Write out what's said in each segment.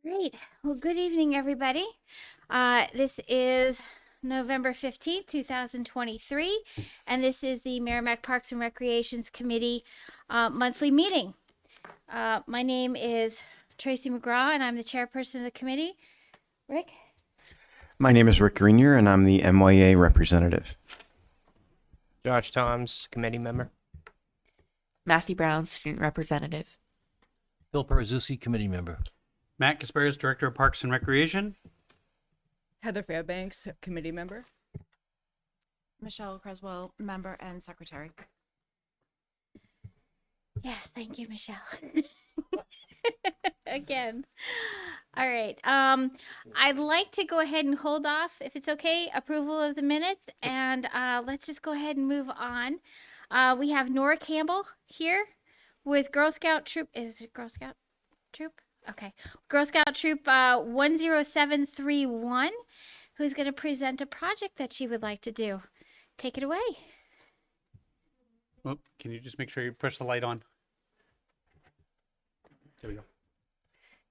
Great. Well, good evening, everybody. This is November 15th, 2023, and this is the Merrimack Parks and Recreations Committee monthly meeting. My name is Tracy McGraw, and I'm the chairperson of the committee. Rick? My name is Rick Grenier, and I'm the MYA representative. Josh Toms, committee member. Matthew Brown, student representative. Phil Parazewski, committee member. Matt Kasparis, Director of Parks and Recreation. Heather Fairbanks, committee member. Michelle Creswell, member and secretary. Yes, thank you, Michelle. Again. All right. I'd like to go ahead and hold off, if it's okay, approval of the minutes, and let's just go ahead and move on. We have Nora Campbell here with Girl Scout Troop. Is it Girl Scout Troop? Okay. Girl Scout Troop 10731, who's going to present a project that she would like to do. Take it away. Oh, can you just make sure you push the light on? There we go.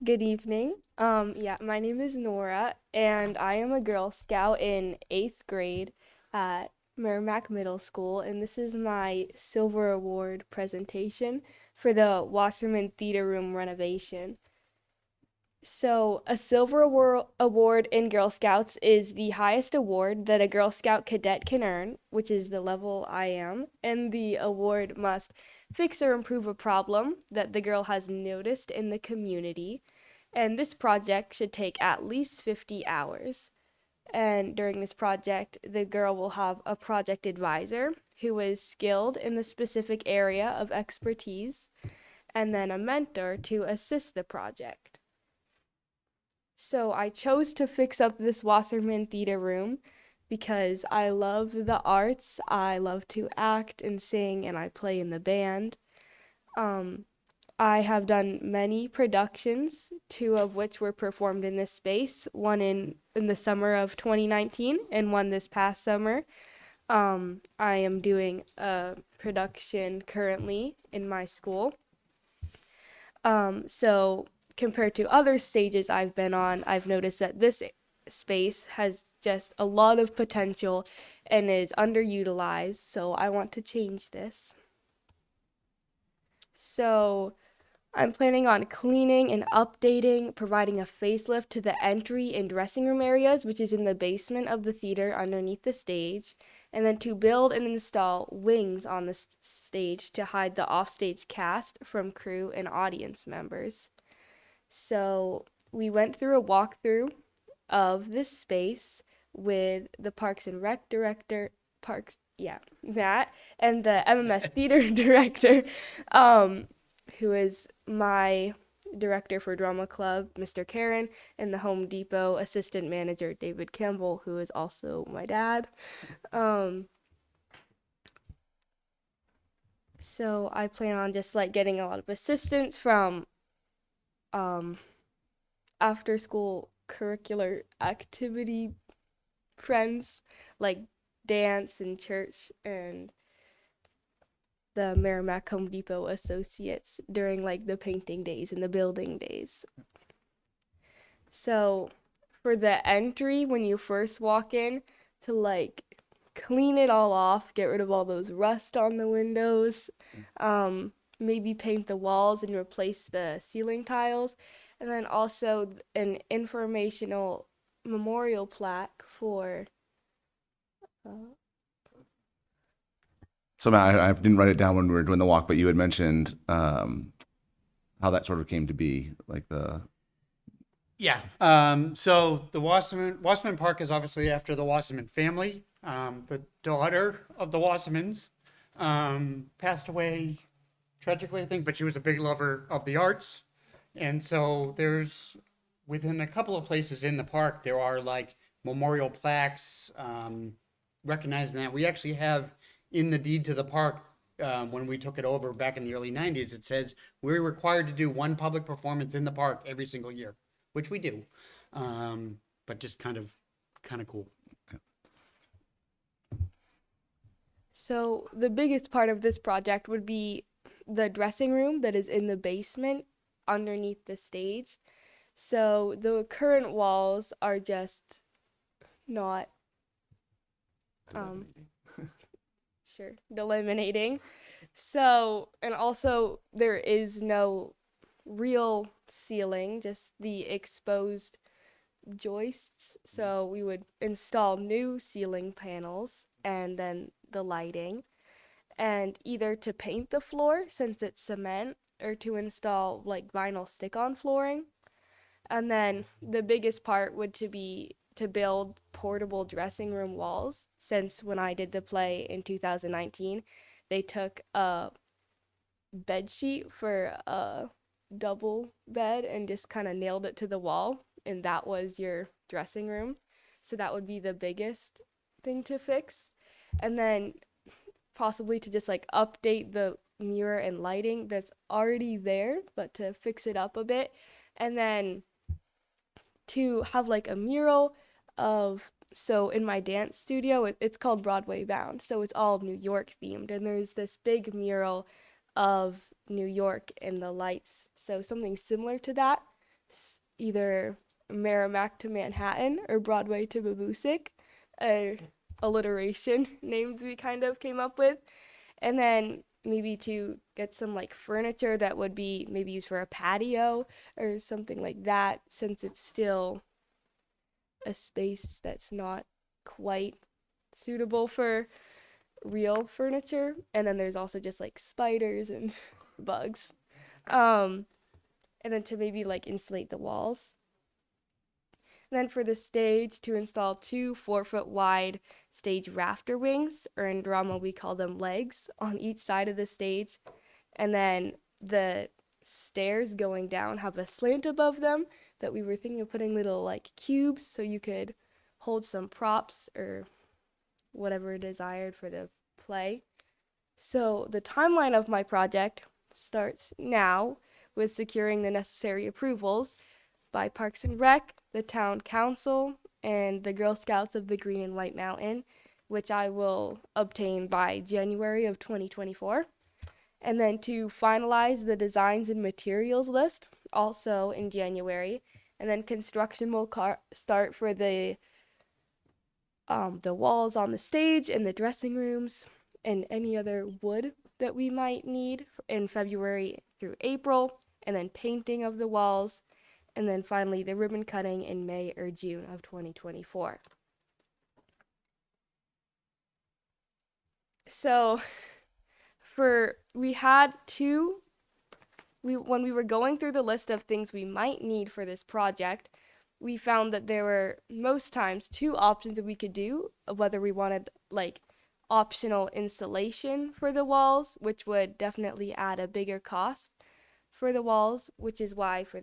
Good evening. My name is Nora, and I am a Girl Scout in 8th grade at Merrimack Middle School, and this is my Silver Award presentation for the Wasserman Theater Room renovation. So, a Silver Award in Girl Scouts is the highest award that a Girl Scout cadet can earn, which is the level I am, and the award must fix or improve a problem that the girl has noticed in the community, and this project should take at least 50 hours. And during this project, the girl will have a project advisor who is skilled in the specific area of expertise, and then a mentor to assist the project. So I chose to fix up this Wasserman Theater Room because I love the arts, I love to act and sing, and I play in the band. I have done many productions, 2 of which were performed in this space, one in the summer of 2019 and one this past summer. I am doing a production currently in my school. So compared to other stages I've been on, I've noticed that this space has just a lot of potential and is underutilized, so I want to change this. So I'm planning on cleaning and updating, providing a facelift to the entry and dressing room areas, which is in the basement of the theater underneath the stage, and then to build and install wings on the stage to hide the offstage cast from crew and audience members. So we went through a walkthrough of this space with the Parks and Rec director, Matt, and the MMS theater director, who is my director for drama club, Mr. Karen, and the Home Depot assistant manager, David Campbell, who is also my dad. So I plan on just getting a lot of assistance from after school curricular activity friends like dance and church and the Merrimack Home Depot associates during the painting days and the building days. So for the entry, when you first walk in, to clean it all off, get rid of all those rust on the windows, maybe paint the walls and replace the ceiling tiles, and then also an informational memorial plaque for So Matt, I didn't write it down when we were doing the walk, but you had mentioned how that sort of came to be, Yeah. So the Wasserman Park is obviously after the Wasserman family. The daughter of the Wassermans passed away tragically, I think, but she was a big lover of the arts. And so within a couple of places in the park, there are memorial plaques recognizing that. We actually have in the deed to the park, when we took it over back in the early 90s, it says we're required to do one public performance in the park every single year, which we do. But just kind of cool. So the biggest part of this project would be the dressing room that is in the basement underneath the stage. So the current walls are just not sure delimiting. So, and also there is no real ceiling, just the exposed joists. So we would install new ceiling panels and then the lighting, and either to paint the floor since it's cement, or to install like vinyl stick-on flooring. And then the biggest part would to be to build portable dressing room walls, since when I did the play in 2019, they took a bed sheet for a double bed and just kind of nailed it to the wall, and that was your dressing room. So that would be the biggest thing to fix. And then possibly to just like update the mirror and lighting that's already there, but to fix it up a bit. And then to have like a mural of, so in my dance studio, it's called Broadway Bound. So it's all New York themed. And there's this big mural of New York and the lights. So something similar to that, either Merrimack to Manhattan or Broadway to Babusick, alliteration names we kind of came up with. And then maybe to get some like furniture that would be maybe used for a patio or something like that, since it's still a space that's not quite suitable for real furniture. And then there's also just like spiders and bugs. And then to maybe like insulate the walls. And then for the stage, to install 2 4-foot wide stage rafter wings, or in drama we call them legs, on each side of the stage. And then the stairs going down have a slant above them that we were thinking of putting little like cubes so you could hold some props or whatever desired for the play. So the timeline of my project starts now with securing the necessary approvals by Parks and Rec, the Town Council, and the Girl Scouts of the Green and White Mountain, which I will obtain by January of 2024. And then to finalize the designs and materials list, also in January. And then construction will start for the walls on the stage and the dressing rooms and any other wood that we might need in February through April. And then painting of the walls. And then finally the ribbon cutting in May or June of 2024. So when we were going through the list of things we might need for this project, we found that there were most times 2 options that we could do, whether we wanted like optional insulation for the walls, which would definitely add a bigger cost for the walls, which is why for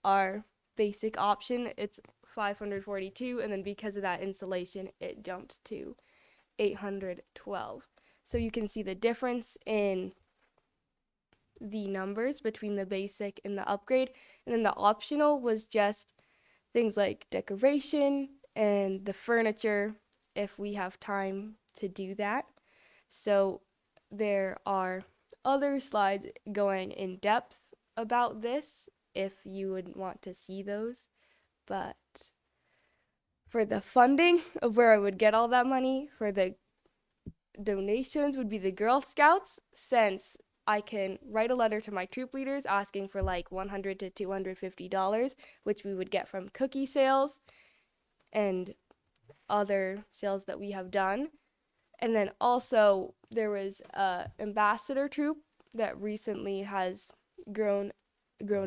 our basic option it's $542, and then because of that insulation it jumped to $812. So you can see the difference in the numbers between the basic and the upgrade. And then the optional was just things like decoration and the furniture if we have time to do that. So there are other slides going in depth about this if you would want to see those. But for the funding of where I would get all that money, for the donations would be the Girl Scouts, since I can write a letter to my troop leaders asking for like $100 to $250, which we would get from cookie sales and other sales that we have done. And then also there was a ambassador troop that recently has grown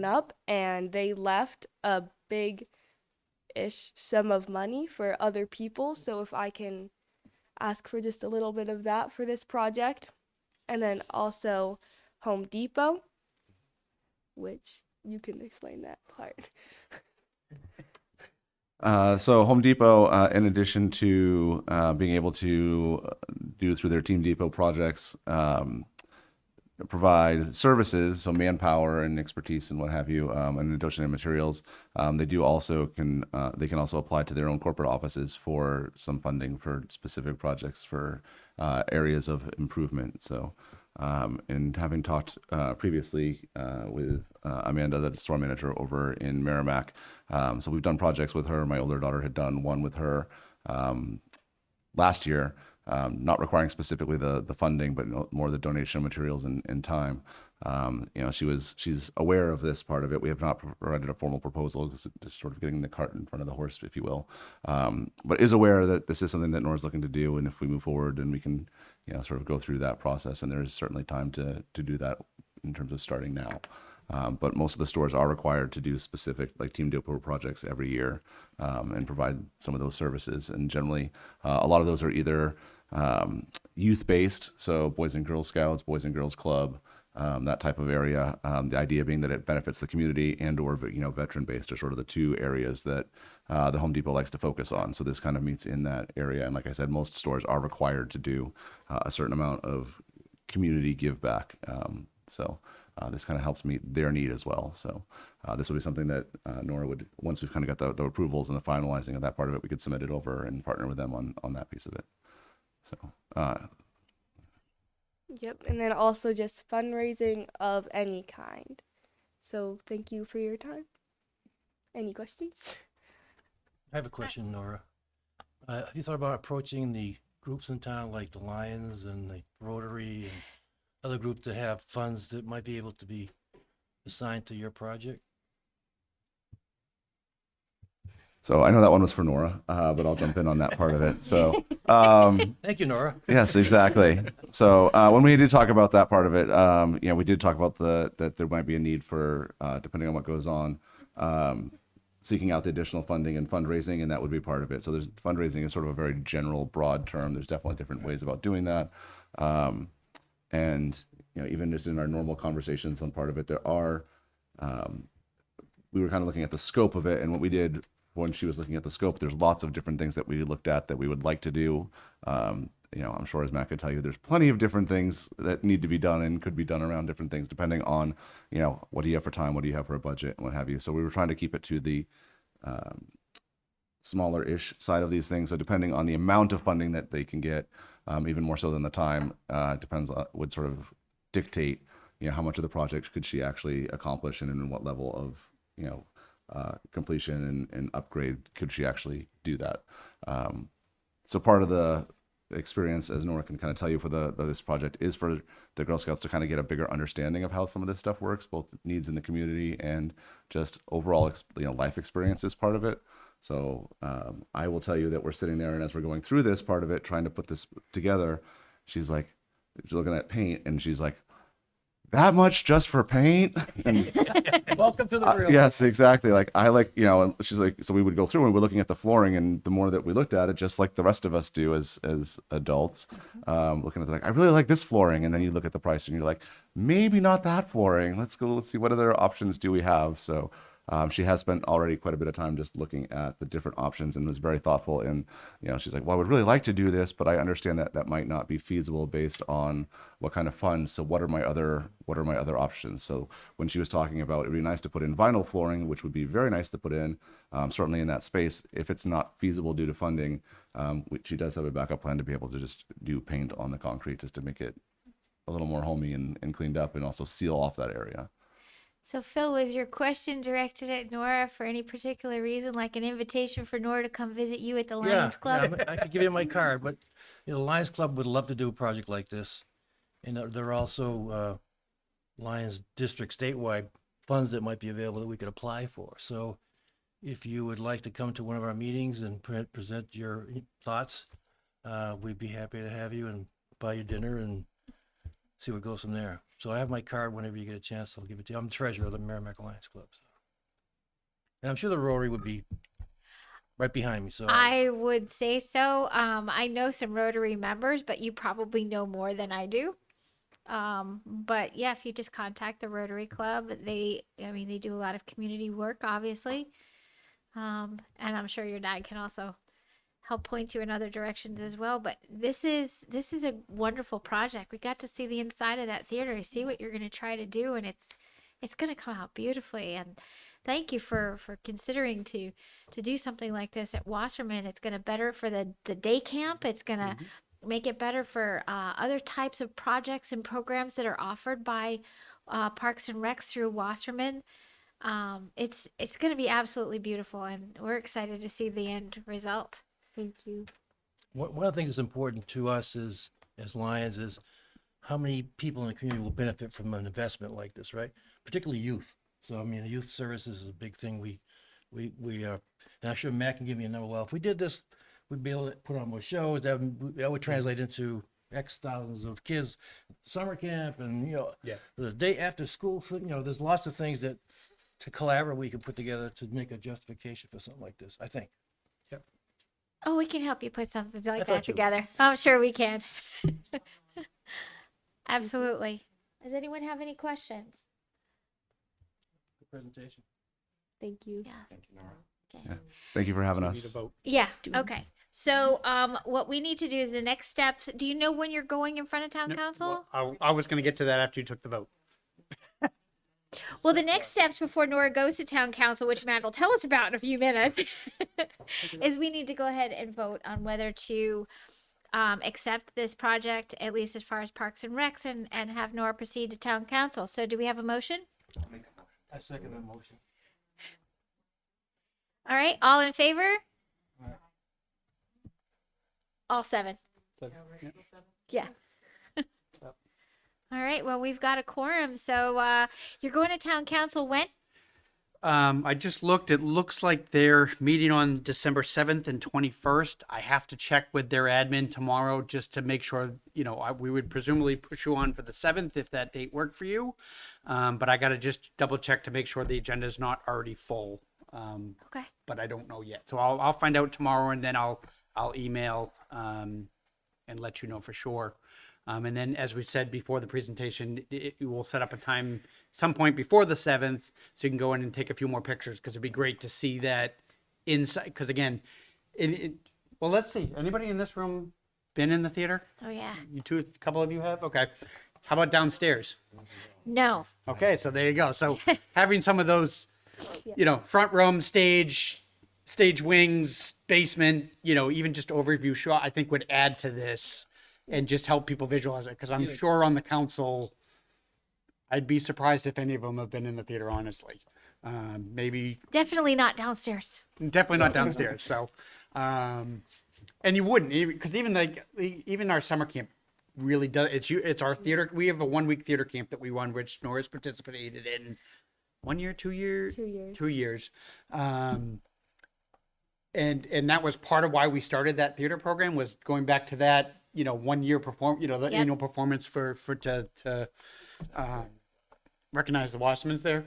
up, and they left a big-ish sum of money for other people. So if I can ask for just a little bit of that for this project. And then also Home Depot, which you can explain that part. So Home Depot, in addition to being able to do through their Team Depot projects, provide services, so manpower and expertise and what have you, in addition to materials, they can also apply to their own corporate offices for some funding for specific projects for areas of improvement. So And having talked previously with Amanda, the store manager over in Merrimack, so we've done projects with her. My older daughter had done one with her last year, not requiring specifically the funding, but more the donation of materials and time. She's aware of this part of it. We have not provided a formal proposal, just sort of getting the cart in front of the horse, if you will, but is aware that this is something that Nora's looking to do. And if we move forward, then we can, sort of go through that process. And there is certainly time to do that in terms of starting now. But most of the stores are required to do specific, like Team Dopper projects every year, and provide some of those services. And generally, a lot of those are either youth-based, so Boys and Girls Scouts, Boys and Girls Club, that type of area. The idea being that it benefits the community, and/or veteran-based are sort of the two areas that the Home Depot likes to focus on. So this kind of meets in that area. And like I said, most stores are required to do a certain amount of community give back. So this kind of helps meet their need as well. So this would be something that Nora would, once we've kind of got the approvals and the finalizing of that part of it, we could submit it over and partner with them on that piece of it. So Yep, and then also just fundraising of any kind. So thank you for your time. Any questions? I have a question, Nora. Have you thought about approaching the groups in town like the Lions and the Rotary and other groups that have funds that might be able to be assigned to your project? So I know that one was for Nora, but I'll jump in on that part of it. So Thank you, Nora. yes, exactly. So when we did talk about that part of it, we did talk about that there might be a need for, depending on what goes on, seeking out the additional funding and fundraising, and that would be part of it. So there's fundraising is sort of a very general, broad term. There's definitely different ways about doing that. And even just in our normal conversations on part of it, there are, we were kind of looking at the scope of it, and what we did when she was looking at the scope, there's lots of different things that we looked at that we would like to do. I'm sure, as Matt could tell you, there's plenty of different things that need to be done and could be done around different things, depending on, what do you have for time, what do you have for a budget, and what have you. So we were trying to keep it to the smaller-ish side of these things. So depending on the amount of funding that they can get, even more so than the time, depends on, would sort of dictate, how much of the project could she actually accomplish, and in what level of, completion and upgrade could she actually do that. So part of the experience, as Nora can kind of tell you, for this project is for the Girl Scouts to kind of get a bigger understanding of how some of this stuff works, both needs in the community and just overall life experience is part of it. So I will tell you that we're sitting there, and as we're going through this part of it, trying to put this together, she's looking at paint, and she's like, that much just for paint? And Welcome to the real. yes, exactly. And she's like, so we would go through and we're looking at the flooring, and the more that we looked at it, just like the rest of us do as adults, looking at I really like this flooring. And then you look at the price and you're like, maybe not that flooring. Let's see what other options do we have. So she has spent already quite a bit of time just looking at the different options, and was very thoughtful. And she's like, well, I would really like to do this, but I understand that might not be feasible based on what kind of funds. So what are my other options? So when she was talking about, it'd be nice to put in vinyl flooring, which would be very nice to put in, certainly in that space. If it's not feasible due to funding, she does have a backup plan to be able to just do paint on the concrete, just to make it a little more homey and cleaned up, and also seal off that area. So, Phil, was your question directed at Nora for any particular reason, like an invitation for Nora to come visit you at the Lions Club? Yeah, I could give you my card, but the Lions Club would love to do a project like this. And there are also Lions District statewide funds that might be available that we could apply for. So if you would like to come to one of our meetings and present your thoughts, we'd be happy to have you and buy you dinner and see what goes from there. So I have my card. Whenever you get a chance, I'll give it to you. I'm the treasurer of the Merrimack Lions Club. So. And I'm sure the Rotary would be right behind me. So I would say so. I know some Rotary members, but you probably know more than I do. But yeah, if you just contact the Rotary Club, they do a lot of community work, obviously. And I'm sure your dad can also help point you in other directions as well. But this is a wonderful project. We got to see the inside of that theater, see what you're going to try to do, and it's going to come out beautifully. And thank you for considering to do something like this at Wasserman. It's going to better for the day camp. It's going to make it better for other types of projects and programs that are offered by Parks and Recs through Wasserman. It's going to be absolutely beautiful, and we're excited to see the end result. Thank you. One of the things that's important to us is, as Lions, is how many people in the community will benefit from an investment like this, right? Particularly youth. So, I mean, the youth services is a big thing. We and I'm sure Matt can give me a number. Well, if we did this, we'd be able to put on more shows. That would translate into X thousands of kids, summer camp, and, you know, the day after school, you know, there's lots of things that to collaborate we can put together to make a justification for something like this, I think. Oh, we can help you put something like I thought that you- together. I'm sure we can. Absolutely. Does anyone have any questions? Good presentation. Thank you. Yes. Okay. Yeah. Thank you for having us. Yeah. Okay. So, what we need to do is the next steps. Do you know when you're going in front of town council? I was going to get to that after you took the vote. Well, the next steps before Nora goes to town council, which Matt will tell us about in a few minutes, is we need to go ahead and vote on whether to accept this project, at least as far as Parks and Recs, and have Nora proceed to town council. So do we have a motion? I second the motion. All right, all in favor? All seven. Yeah. All right, well, we've got a quorum, so you're going to town council when? I just looked. It looks like they're meeting on December 7th and 21st. I have to check with their admin tomorrow just to make sure, you know, we would presumably push you on for the 7th if that date worked for you. But I got to just double check to make sure the agenda is not already full. Okay. But I don't know yet. So I'll find out tomorrow, and then I'll email and let you know for sure. And then, as we said before the presentation, we will set up a time some point before the 7th so you can go in and take a few more pictures, because it'd be great to see that inside. Because again, well, let's see. Anybody in this room been in the theater? Oh, yeah. You two, a couple of you have? Okay. How about downstairs? No. Okay, so there you go. So having some of those, you know, front room, stage wings, basement, you know, even just overview shot, I think would add to this and just help people visualize it. Because I'm sure on the council, I'd be surprised if any of them have been in the theater, honestly. Maybe Definitely not downstairs. definitely not downstairs. So, and you wouldn't, because even our summer camp really does. It's our theater. We have a 1-week theater camp that we run, which Nora's participated in. 1 year, 2 years, 2 years. 2 years. And that was part of why we started that theater program, was going back to that, you know, 1 year the annual performance to recognize the Wassermans there.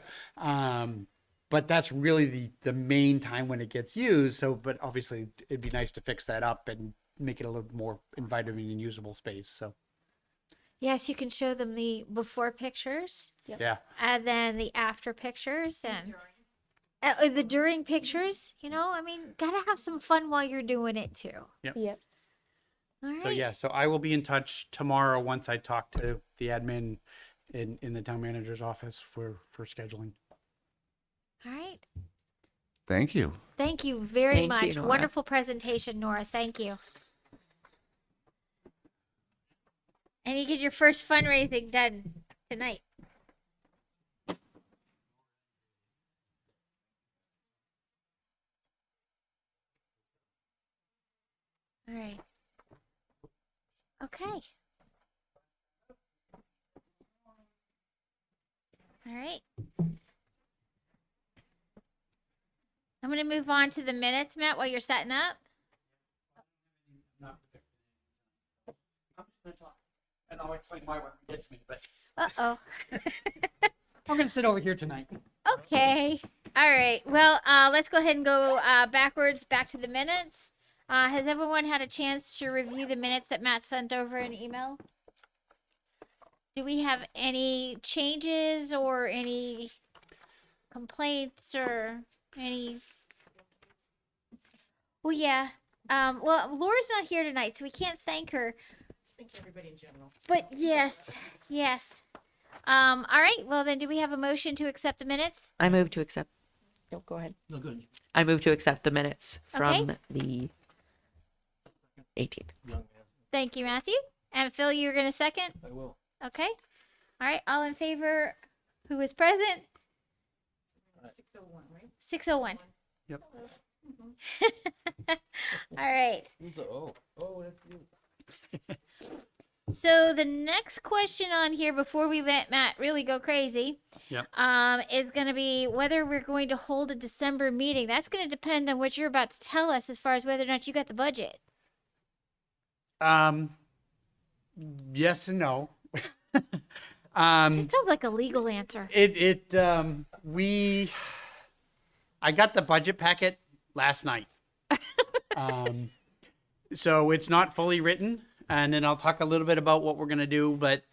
But that's really the main time when it gets used. So, but obviously it'd be nice to fix that up and make it a little more inviting and usable space. So, Yes, you can show them the before pictures yeah. and then the after pictures and the during pictures. You know, I mean, gotta have some fun while you're doing it too. Yep. All right. So yeah, so I will be in touch tomorrow once I talk to the admin in the town manager's office for scheduling. All right. Thank you. Thank you very Thank much. you, Nora. Wonderful presentation, Nora. Thank you. And you get your first fundraising done tonight. All right. Okay. All right. I'm going to move on to the minutes, Matt, while you're setting up. And I'll explain why when it gets me, but Uh-oh. I'm gonna sit over here tonight. Okay. All right. Well, let's go ahead and go backwards back to the minutes. Has everyone had a chance to review the minutes that Matt sent over in email? Do we have any changes or any complaints or any? Well, yeah. Well, Laura's not here tonight, so we can't thank her. Thank everybody in general. But yes. All right. Well, then, do we have a motion to accept the minutes? I move to accept. No, go ahead. No good. I move to accept the minutes from Okay. the 18th. Young man. Thank you, Matthew. And Phil, you were going to second? I will. Okay. All right. All in favor who is present? 601, right? 601. Yep. All right. Who's the O? Oh, that's you. So the next question on here before we let Matt really go crazy, Yep. is going to be whether we're going to hold a December meeting. That's going to depend on what you're about to tell us as far as whether or not you got the budget. Yes and no. This sounds like a legal answer. I got the budget packet last night. So it's not fully written, and then I'll talk a little bit about what we're going to do, but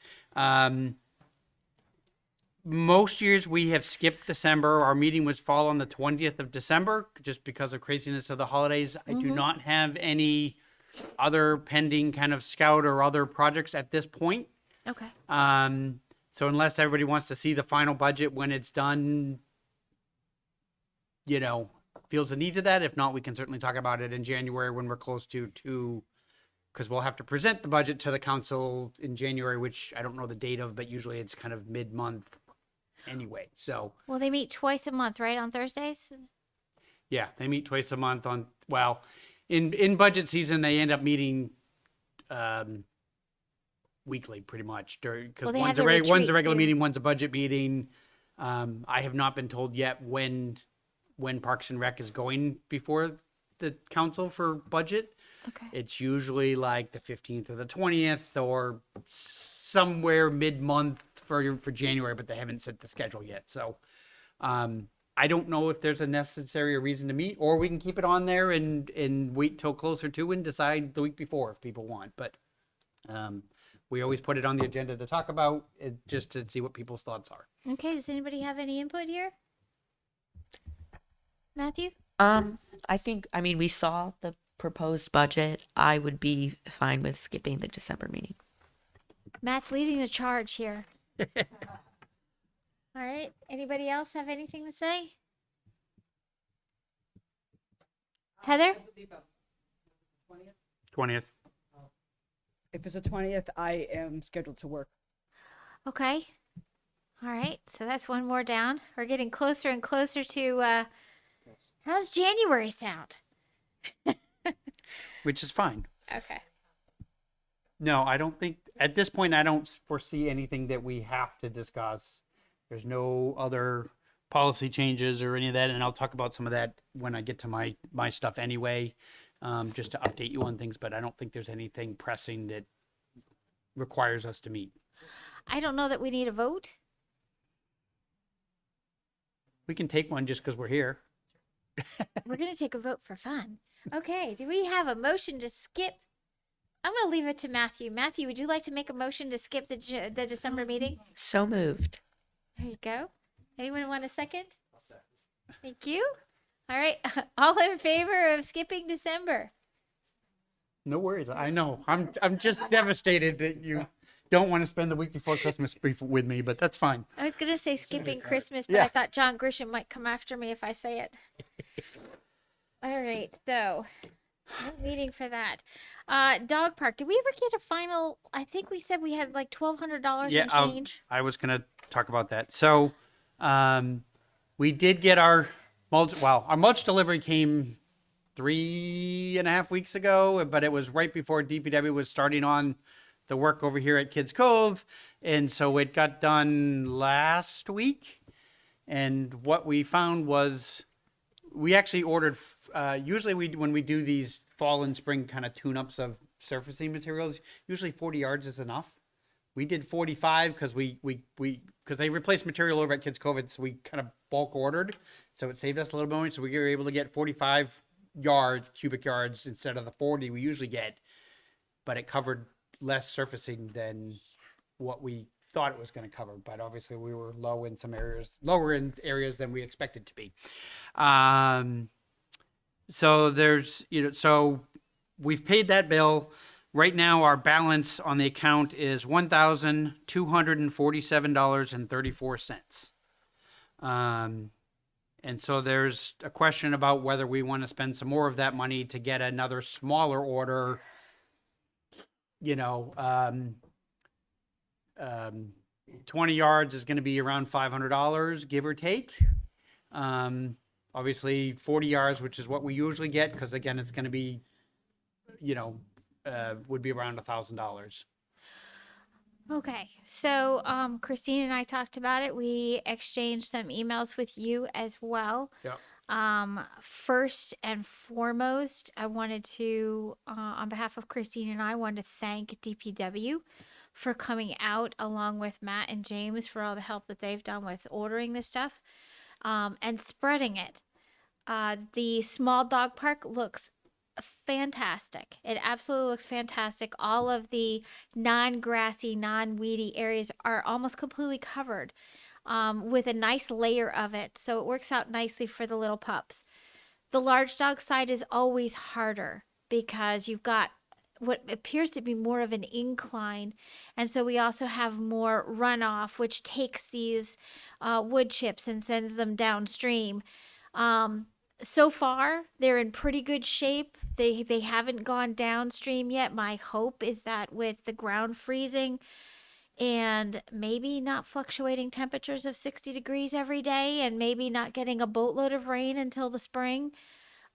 most years we have skipped December. Our meeting would fall on the 20th of December just because of craziness of the holidays. I do not have any other pending kind of scout or other projects at this point. Okay. So unless everybody wants to see the final budget when it's done, feels the need to that. If not, we can certainly talk about it in January when we're close to, because we'll have to present the budget to the council in January, which I don't know the date of, but usually it's kind of mid-month anyway. So Well, they meet twice a month, right? On Thursdays? yeah, they meet twice a month in budget season, they end up meeting, weekly pretty much because Well, they have one's their one's a retreat, regular too. meeting, one's a budget meeting. I have not been told yet when Parks and Rec is going before the council for budget. Okay. It's usually like the 15th or the 20th or somewhere mid-month for January, but they haven't set the schedule yet. So I don't know if there's a necessary reason to meet, or we can keep it on there and wait till closer to and decide the week before if people want. But we always put it on the agenda to talk about it just to see what people's thoughts are. Okay. Does anybody have any input here? Matthew? I mean, we saw the proposed budget. I would be fine with skipping the December meeting. Matt's leading the charge here. All right. Anybody else have anything to say? Heather? 20th. If it's the 20th, I am scheduled to work. Okay. All right. So that's one more down. We're getting closer and closer to, how's January sound? Which is fine. Okay. No, I don't think at this point I don't foresee anything that we have to discuss. There's no other policy changes or any of that, and I'll talk about some of that when I get to my stuff anyway, just to update you on things. But I don't think there's anything pressing that requires us to meet. I don't know that we need a vote. We can take one just because we're here. We're going to take a vote for fun. Okay. Do we have a motion to skip? I'm going to leave it to Matthew. Matthew, would you like to make a motion to skip the December meeting? So moved. There you go. Anyone want a second? Thank you. All right. All in favor of skipping December? No worries. I know. I'm just devastated that you don't want to spend the week before Christmas with me, but that's fine. I was going to say skipping Christmas, but Yeah. I thought John Grisham might come after me if I say it. All right. So, no meeting for that. Dog park. Did we ever get a final? I think we said we had like $1,200 Yeah, and change. I was gonna talk about that. So, we did get our mulch. Well, our mulch delivery came 3.5 weeks ago, but it was right before DPW was starting on the work over here at Kids Cove, and so it got done last week. And what we found was we actually ordered. Usually, when we do these fall and spring kind of tune-ups of surfacing materials, usually 40 yards is enough. We did 45 because because they replaced material over at Kids Cove, so we kind of bulk ordered, so it saved us a little bit money. So we were able to get 45 cubic yards instead of the 40 we usually get, but it covered less surfacing than what we thought it was going to cover. But obviously, we were lower in areas than we expected to be. So there's so we've paid that bill. Right now, our balance on the account is $1,247.34. And so there's a question about whether we want to spend some more of that money to get another smaller order you know, 20 yards is going to be around $500, give or take. Obviously 40 yards, which is what we usually get, because again, it's going to be, you know, would be around $1,000. Okay, so Christine and I talked about it. We exchanged some emails with you as well. Yeah. First and foremost, I wanted to, on behalf of Christine and I, wanted to thank DPW for coming out along with Matt and James for all the help that they've done with ordering this stuff and spreading it. The small dog park looks fantastic. It absolutely looks fantastic. All of the non-grassy, non-weedy areas are almost completely covered with a nice layer of it. So it works out nicely for the little pups. The large dog side is always harder because you've got what appears to be more of an incline. And so we also have more runoff, which takes these wood chips and sends them downstream. So far, they're in pretty good shape. They haven't gone downstream yet. My hope is that with the ground freezing and maybe not fluctuating temperatures of 60 degrees every day and maybe not getting a boatload of rain until the spring,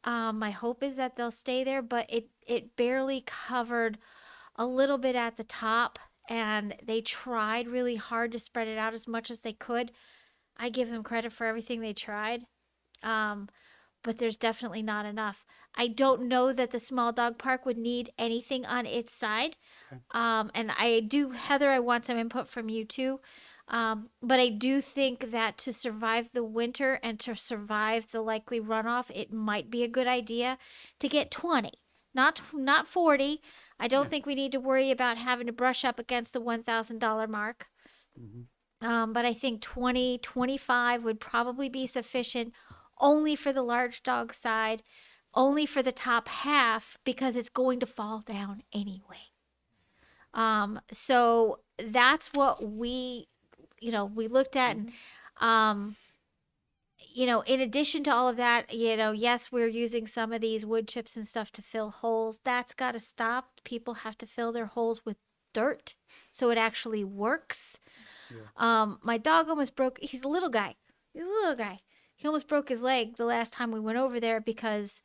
my hope is that they'll stay there, but it barely covered a little bit at the top, and they tried really hard to spread it out as much as they could. I give them credit for everything they tried. But there's definitely not enough. I don't know that the small dog park would need anything on its side. And Heather, I want some input from you too. But I do think that to survive the winter and to survive the likely runoff, it might be a good idea to get 20, not 40. I don't think we need to worry about having to brush up against the $1,000 mark. But I think 20, 25 would probably be sufficient, only for the large dog side, only for the top half, because it's going to fall down anyway. So that's what we looked at. And, in addition to all of that, yes, we're using some of these wood chips and stuff to fill holes. That's got to stop. People have to fill their holes with dirt so it actually works. My dog almost broke. He's a little guy. He almost broke his leg the last time we went over there because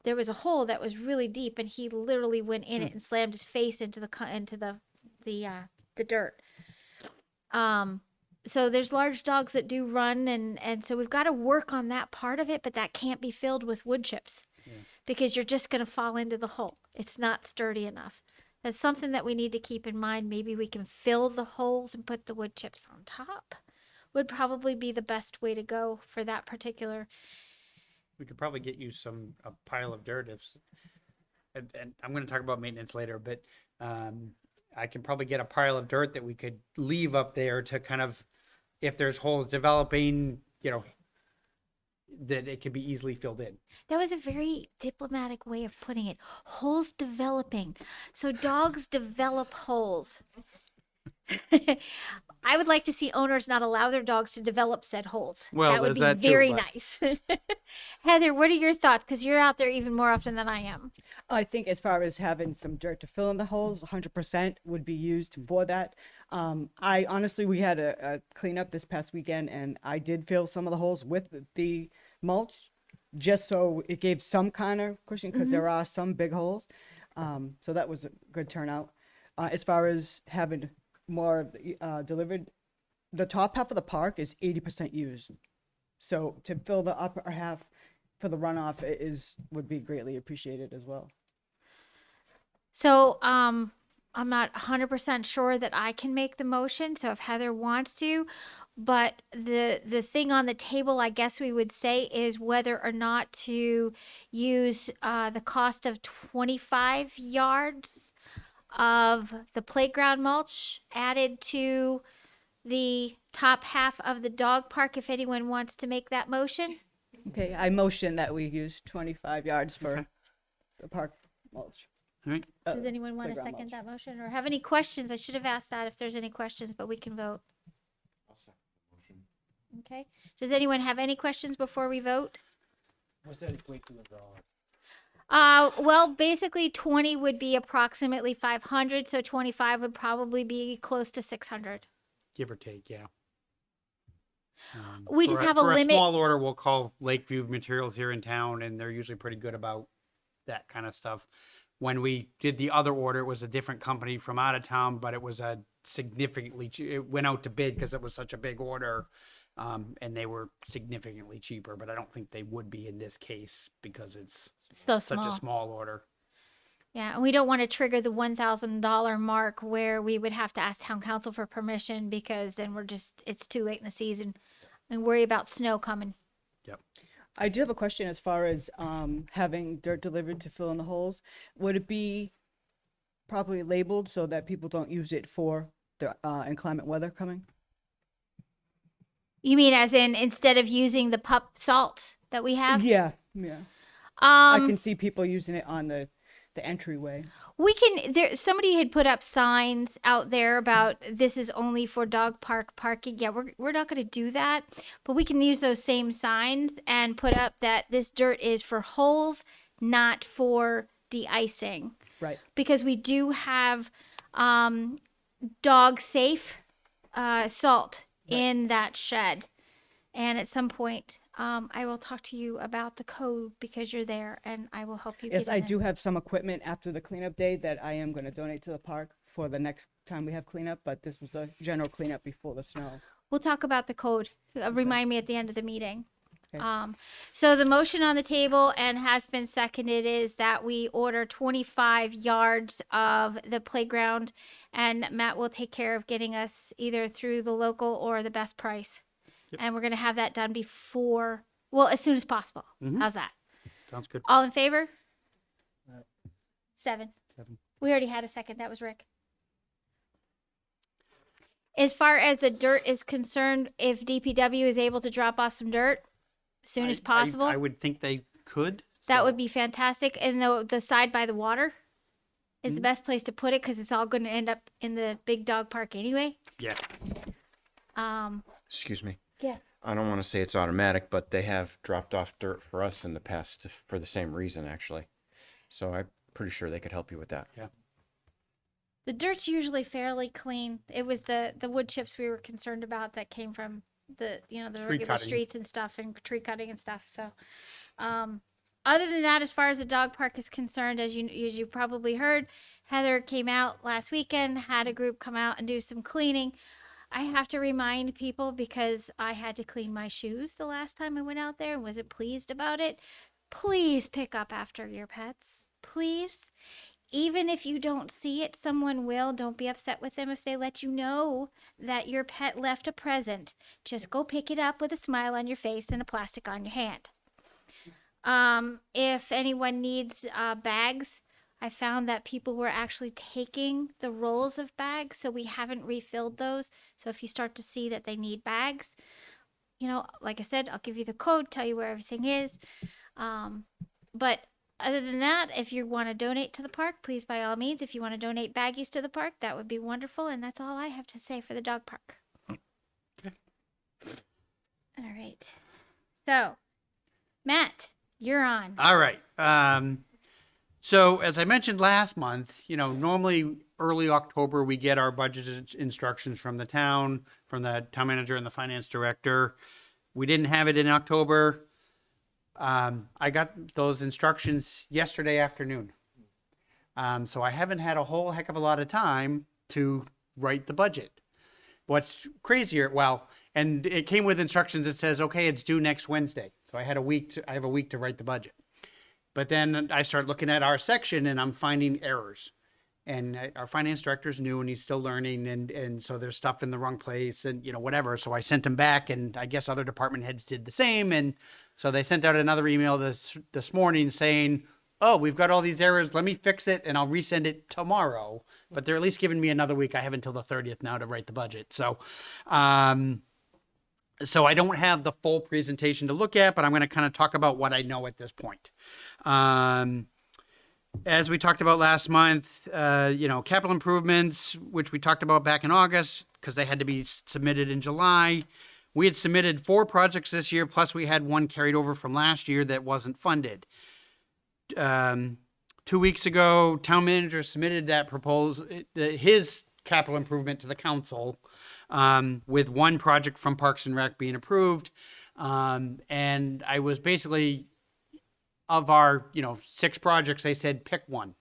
there was a hole that was really deep, and he literally went in it and slammed his face into the dirt. So there's large dogs that do run, and so we've got to work on that part of it, but that can't be filled with wood chips because you're just going to fall into the hole. It's not sturdy enough. That's something that we need to keep in mind. Maybe we can fill the holes and put the wood chips on top. Would probably be the best way to go for that particular. We could probably get you a pile of dirt and I'm going to talk about maintenance later, but I can probably get a pile of dirt that we could leave up there to kind of, if there's holes developing, that it could be easily filled in. That was a very diplomatic way of putting it. Holes developing. So dogs develop holes. I would like to see owners not allow their dogs to develop said holes. Well, that would there's be that too, very but- nice. Heather, what are your thoughts? Because you're out there even more often than I am. I think as far as having some dirt to fill in the holes, 100% would be used for that. I honestly, we had a cleanup this past weekend, and I did fill some of the holes with the mulch, just so it gave some kind of cushion, because there are some big holes. So that was a good turnout. As far as having more delivered, the top half of the park is 80% used. So to fill the upper half for the runoff would be greatly appreciated as well. So I'm not 100% sure that I can make the motion. So if Heather wants to, but the thing on the table, I guess we would say, is whether or not to use the cost of 25 yards of the playground mulch added to the top half of the dog park, if anyone wants to make that motion. Okay, I motion that we use 25 yards for the park mulch. All right. Does anyone want to playground second mulch. that motion or have any questions? I should have asked that if there's any questions, but we can vote. Okay. Does anyone have any questions before we vote? What's that equate to in dollars? Well, basically 20 would be approximately 500, so 25 would probably be close to 600. Give or take, yeah. We just have a for limit. A small order, we'll call Lakeview Materials here in town, and they're usually pretty good about that kind of stuff. When we did the other order, it was a different company from out of town, but it was a significantly, it went out to bid because it was such a big order, and they were significantly cheaper, but I don't think they would be in this case because it's So such small. a small order. Yeah, and we don't want to trigger the $1,000 mark where we would have to ask town council for permission because then it's too late in the season and worry about snow coming. Yep. I do have a question as far as having dirt delivered to fill in the holes. Would it be properly labeled so that people don't use it for the inclement weather coming? You mean as in instead of using the pup salt that we have? Yeah, yeah. I Um, can see people using it on the entryway. we can somebody had put up signs out there about this is only for dog park parking. Yeah, we're not going to do that, but we can use those same signs and put up that this dirt is for holes, not for de-icing. Right. Because we do have dog safe salt in that shed. And at some point, I will talk to you about the code because you're there and I will help you. Yes, get I in do there. have some equipment after the cleanup day that I am going to donate to the park for the next time we have cleanup, but this was a general cleanup before the snow. We'll talk about the code. Remind me at the end of the meeting. Okay. So the motion on the table and has been seconded is that we order 25 yards of the playground and Matt will take care of getting us either through the local or the best price. And we're going to have that done as soon as possible. How's that? Sounds good. All in favor? 7. We already had a second. That was Rick. As far as the dirt is concerned, if DPW is able to drop off some dirt as soon as possible, I would think they could. that so- would be fantastic. And the side by the water is the best place to put it because it's all going to end up in the big dog park anyway. Yeah. Excuse me. Yes. I don't want to say it's automatic, but they have dropped off dirt for us in the past for the same reason, actually. So I'm pretty sure they could help you with that. Yeah. The dirt's usually fairly clean. It was the wood chips we were concerned about that came from the regular cutting. streets and stuff and tree cutting and stuff. So, other than that, as far as the dog park is concerned, as you probably heard, Heather came out last weekend, had a group come out and do some cleaning. I have to remind people because I had to clean my shoes the last time I went out there and wasn't pleased about it. Please pick up after your pets. Please. Even if you don't see it, someone will. Don't be upset with them if they let you know that your pet left a present. Just go pick it up with a smile on your face and a plastic on your hand. If anyone needs bags, I found that people were actually taking the rolls of bags, so we haven't refilled those. So if you start to see that they need bags, like I said, I'll give you the code, tell you where everything is. But other than that, if you want to donate to the park, please, by all means. If you want to donate baggies to the park, that would be wonderful. And that's all I have to say for the dog park. Okay. All right. So, Matt, you're on. All right. So as I mentioned last month, normally early October, we get our budget instructions from the town manager and the finance director. We didn't have it in October. I got those instructions yesterday afternoon. So I haven't had a whole heck of a lot of time to write the budget. What's crazier, and it came with instructions that says, okay, it's due next Wednesday. So I have a week to write the budget. But then I start looking at our section and I'm finding errors. And our finance director's new and he's still learning. And so there's stuff in the wrong place and, whatever. So I sent him back and I guess other department heads did the same. And so they sent out another email this morning saying, oh, we've got all these errors. Let me fix it and I'll resend it tomorrow. But they're at least giving me another week. I have until the 30th now to write the budget. So, so I don't have the full presentation to look at, but I'm going to kind of talk about what I know at this point. As we talked about last month, capital improvements, which we talked about back in August because they had to be submitted in July. We had submitted 4 projects this year, plus we had one carried over from last year that wasn't funded. 2 weeks ago, town manager submitted that his capital improvement to the council, with one project from Parks and Rec being approved. And I was basically, of our, 6 projects, they said, pick one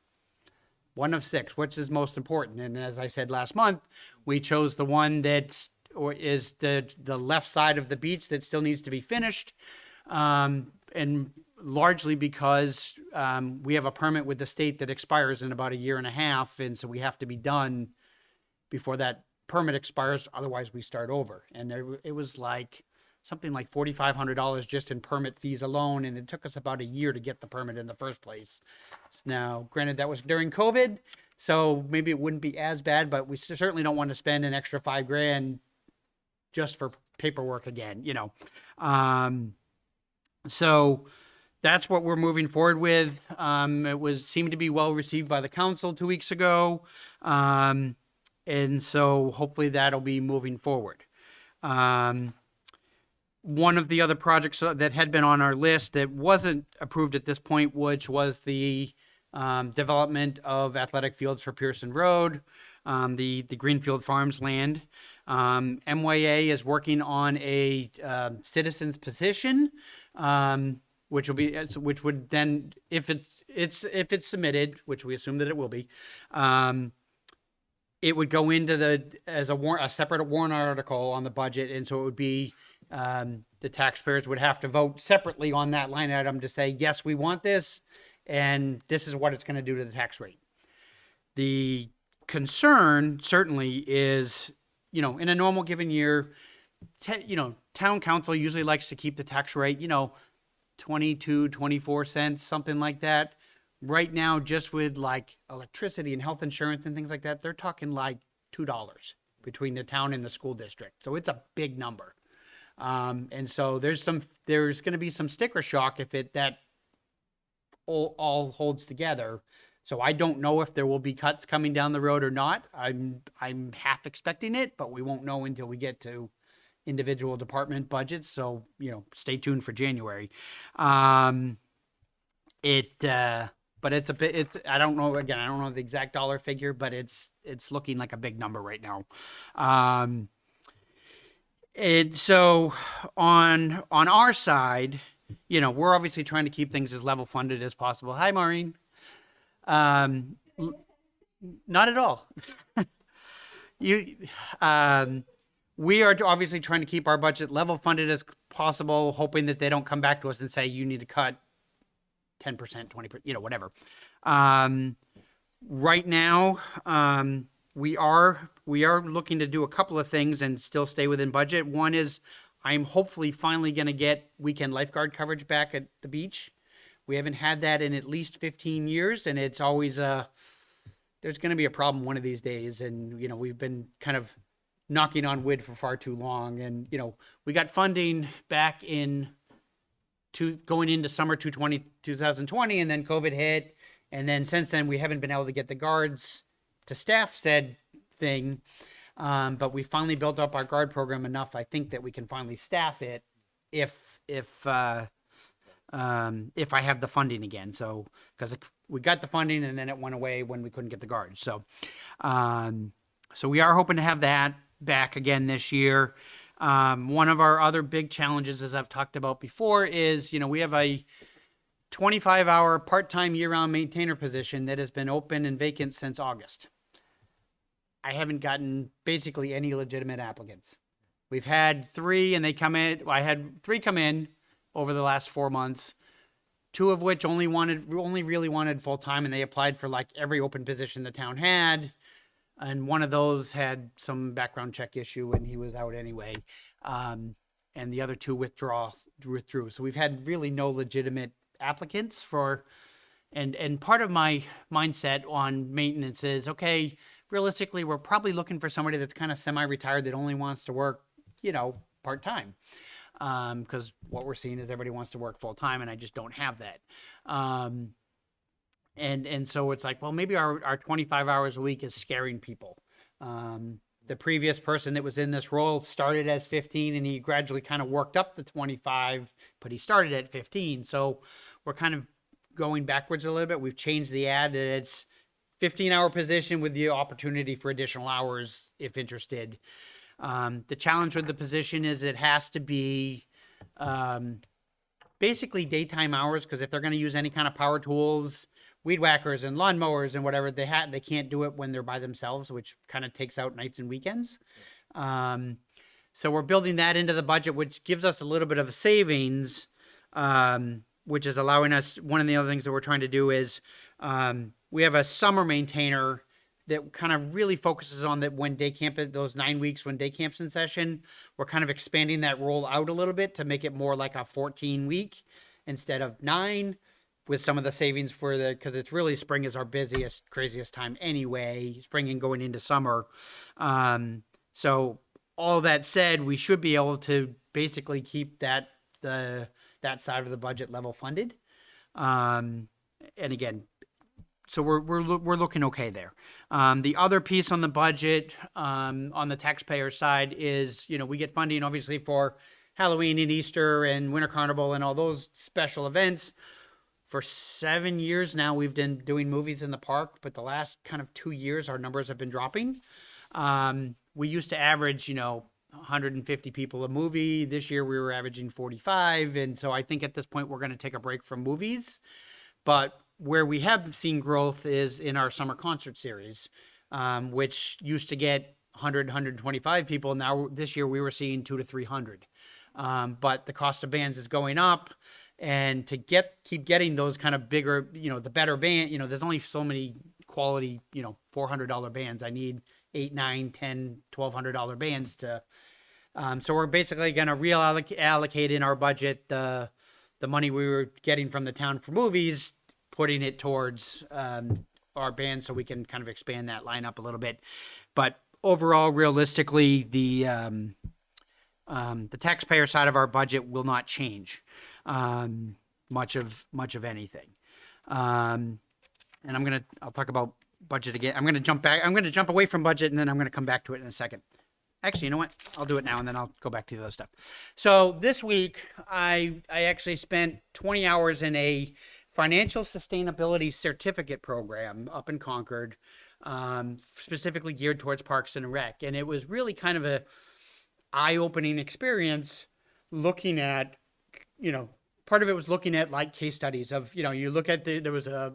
of 6, which is most important. And as I said last month, we chose the one is the left side of the beach that still needs to be finished. And largely because we have a permit with the state that expires in about a year and a half. And so we have to be done before that permit expires. Otherwise we start over. And it was like something like $4,500 just in permit fees alone. And it took us about a year to get the permit in the first place. Now, granted, that was during COVID, so maybe it wouldn't be as bad, but we certainly don't want to spend an extra $5,000 just for paperwork again, So that's what we're moving forward with. It seemed to be well received by the council 2 weeks ago. And so hopefully that'll be moving forward. One of the other projects that had been on our list that wasn't approved at this point, which was the development of athletic fields for Pearson Road, the Greenfield Farms land. MYA is working on a citizens petition, which would then, if it's submitted, which we assume that it will be, it would go into a separate warrant article on the budget, and so it would be. The taxpayers would have to vote separately on that line item to say, yes, we want this, and this is what it's going to do to the tax rate. The concern certainly is, in a normal given year, town council usually likes to keep the tax rate, 22, 24 cents, something like that. Right now, just with like electricity and health insurance and things like that, they're talking like $2 between the town and the school district. So it's a big number. And so there's going to be some sticker shock if that all holds together. So I don't know if there will be cuts coming down the road or not. I'm half expecting it, but we won't know until we get to individual department budgets. So, stay tuned for January. But I don't know the exact dollar figure, but it's looking like a big number right now. And so on our side, we're obviously trying to keep things as level funded as possible. Hi, Maureen. Not at all. We are obviously trying to keep our budget level funded as possible, hoping that they don't come back to us and say, you need to cut 10%, 20%, whatever. Right now, we are looking to do a couple of things and still stay within budget. One is I'm hopefully finally going to get weekend lifeguard coverage back at the beach. We haven't had that in at least 15 years, and it's always there's going to be a problem one of these days. And, we've been kind of knocking on wood for far too long. And, we got funding back going into summer 2020, and then COVID hit. And then since then, we haven't been able to get the guards to staff said thing. But we finally built up our guard program enough, I think, that we can finally staff it if I have the funding again. So, because we got the funding and then it went away when we couldn't get the guards. So, so we are hoping to have that back again this year. One of our other big challenges, as I've talked about before, is, we have a 25-hour part-time year-round maintainer position that has been open and vacant since August. I haven't gotten basically any legitimate applicants. We've had 3 and they come in. I had 3 come in over the last 4 months, 2 of which only really wanted full-time, and they applied for like every open position the town had. And one of those had some background check issue and he was out anyway. And the other 2 withdrew. So we've had really no legitimate applicants and part of my mindset on maintenance is, okay, realistically, we're probably looking for somebody that's kind of semi-retired that only wants to work, part-time. Because what we're seeing is everybody wants to work full-time, and I just don't have that. And so it's like, well, maybe our 25 hours a week is scaring people. The previous person that was in this role started as 15 and he gradually kind of worked up to 25, but he started at 15. So we're kind of going backwards a little bit. We've changed the ad that it's 15-hour position with the opportunity for additional hours if interested. The challenge with the position is it has to be basically daytime hours, because if they're going to use any kind of power tools, weed whackers and lawn mowers and whatever, they can't do it when they're by themselves, which kind of takes out nights and weekends. So we're building that into the budget, which gives us a little bit of a savings, which is allowing us, one of the other things that we're trying to do is we have a summer maintainer that kind of really focuses on that when day camp, those 9 weeks when day camp's in session, we're kind of expanding that role out a little bit to make it more like a 14-week instead of 9, with some of the savings for because it's really spring is our busiest, craziest time anyway, spring and going into summer. So all that said, we should be able to basically keep that side of the budget level funded. And again, so we're looking okay there. The other piece on the budget, on the taxpayer side is, we get funding obviously for Halloween and Easter and Winter Carnival and all those special events. For 7 years now, we've been doing movies in the park, but the last kind of 2 years, our numbers have been dropping. We used to average, 150 people a movie. This year we were averaging 45. And so I think at this point, we're going to take a break from movies. But where we have seen growth is in our summer concert series, which used to get 100, 125 people. Now this year we were seeing 200 to 300. But the cost of bands is going up, and to keep getting those kind of bigger, the better band, there's only so many quality, $400 bands. I need $8, $9, $10, $1,200 bands to. So we're basically going to reallocate in our budget the money we were getting from the town for movies, putting it towards our band so we can kind of expand that lineup a little bit. But overall, realistically, the taxpayer side of our budget will not change much of anything. And I'll talk about budget again. I'm going to jump away from budget, and then I'm going to come back to it in a second. Actually, you know what? I'll do it now, and then I'll go back to the other stuff. So this week, I actually spent 20 hours in a financial sustainability certificate program up in Concord, specifically geared towards Parks and Rec. And it was really kind of a eye-opening experience looking at, part of it was looking at like case studies of, you look at there was a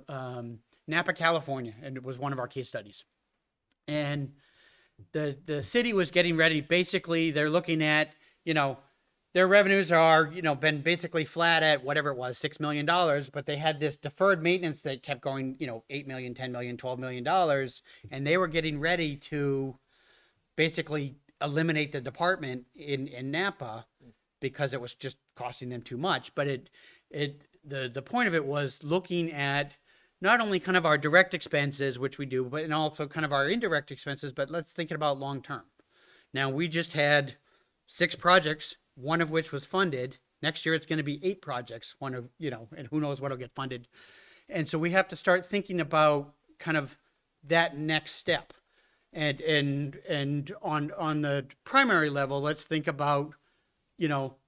Napa, California, and it was one of our case studies. And the city was getting ready. Basically, they're looking at, their revenues are, been basically flat at whatever it was, $6 million, but they had this deferred maintenance that kept going, $8 million, $10 million, $12 million. And they were getting ready to basically eliminate the department in Napa because it was just costing them too much. But the point of it was looking at not only kind of our direct expenses, which we do, but and also kind of our indirect expenses, but let's think about long term. Now, we just had 6 projects, one of which was funded. Next year, it's going to be 8 projects, and who knows what will get funded. And so we have to start thinking about kind of that next step. And on the primary level, let's think about,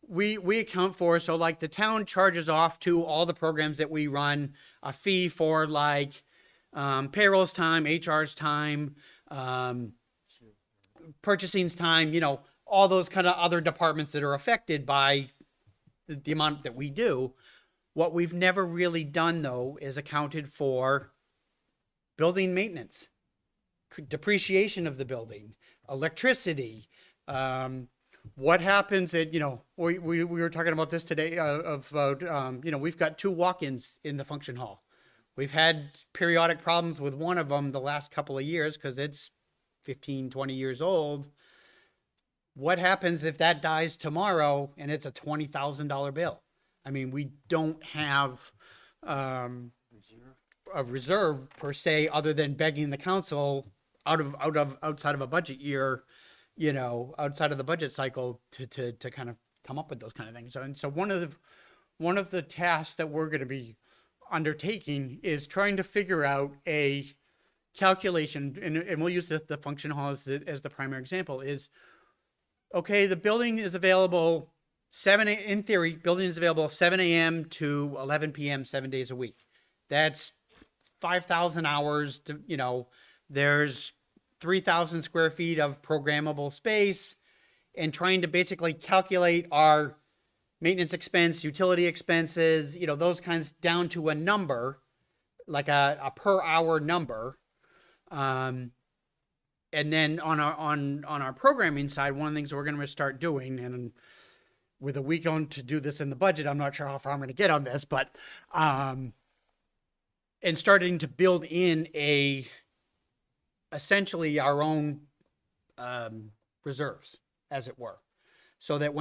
we account for, so like the town charges off to all the programs that we run a fee for, like payroll's time, HR's time, purchasing's time, all those kind of other departments that are affected by the amount that we do. What we've never really done, though, is accounted for building maintenance, depreciation of the building, electricity. What happens at, we were talking about this today we've got 2 walk-ins in the function hall. We've had periodic problems with one of them the last couple of years because it's 15, 20 years old. What happens if that dies tomorrow and it's a $20,000 bill? I mean, we don't have a reserve per se, other than begging the council outside of a budget year, outside of the budget cycle to kind of come up with those kind of things. And so one of the tasks that we're going to be undertaking is trying to figure out a calculation, and we'll use the function hall as the primary example, is, okay, the building is available in theory, building is available 7 a.m. to 11 p.m. 7 days a week. That's 5,000 hours to, there's 3,000 square feet of programmable space, and trying to basically calculate our maintenance expense, utility expenses, those kinds down to a number, like a per hour number. And then on our programming side, one of the things that we're going to start doing, and with a week on to do this in the budget, I'm not sure how far I'm going to get on this, but and starting to build in essentially our own reserves, as it were, so that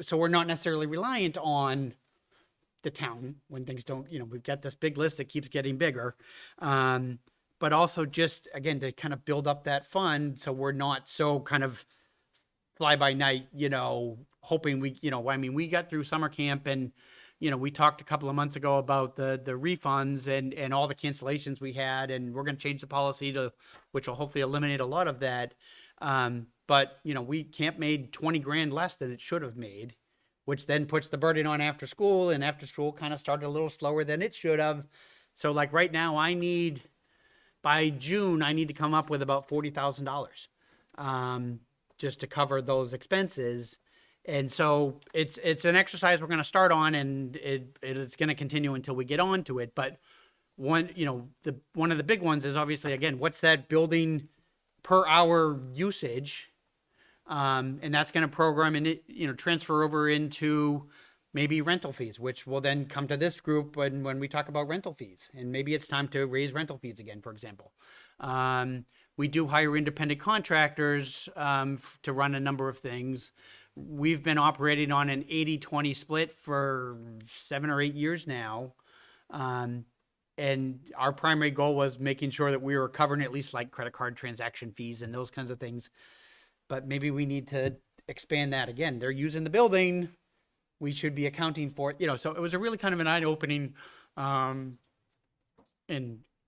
so we're not necessarily reliant on the town when things don't, we've got this big list that keeps getting bigger. But also just, again, to kind of build up that fund so we're not so kind of fly by night, hoping we got through summer camp, and, we talked a couple of months ago about the refunds and all the cancellations we had, and we're going to change the policy which will hopefully eliminate a lot of that. But, we camp made 20 grand less than it should have made, which then puts the burden on after school, and after school kind of started a little slower than it should have. So like right now by June, I need to come up with about $40,000 just to cover those expenses. And so it's an exercise we're going to start on, and it's going to continue until we get on to it. But one of the big ones is obviously, again, what's that building per hour usage? And that's going to program and transfer over into maybe rental fees, which will then come to this group when we talk about rental fees. And maybe it's time to raise rental fees again, for example. We do hire independent contractors to run a number of things. We've been operating on an 80-20 split for 7 or 8 years now. And our primary goal was making sure that we were covering at least like credit card transaction fees and those kinds of things. But maybe we need to expand that again. They're using the building. We should be accounting for it, so it was a really kind of an eye-opening and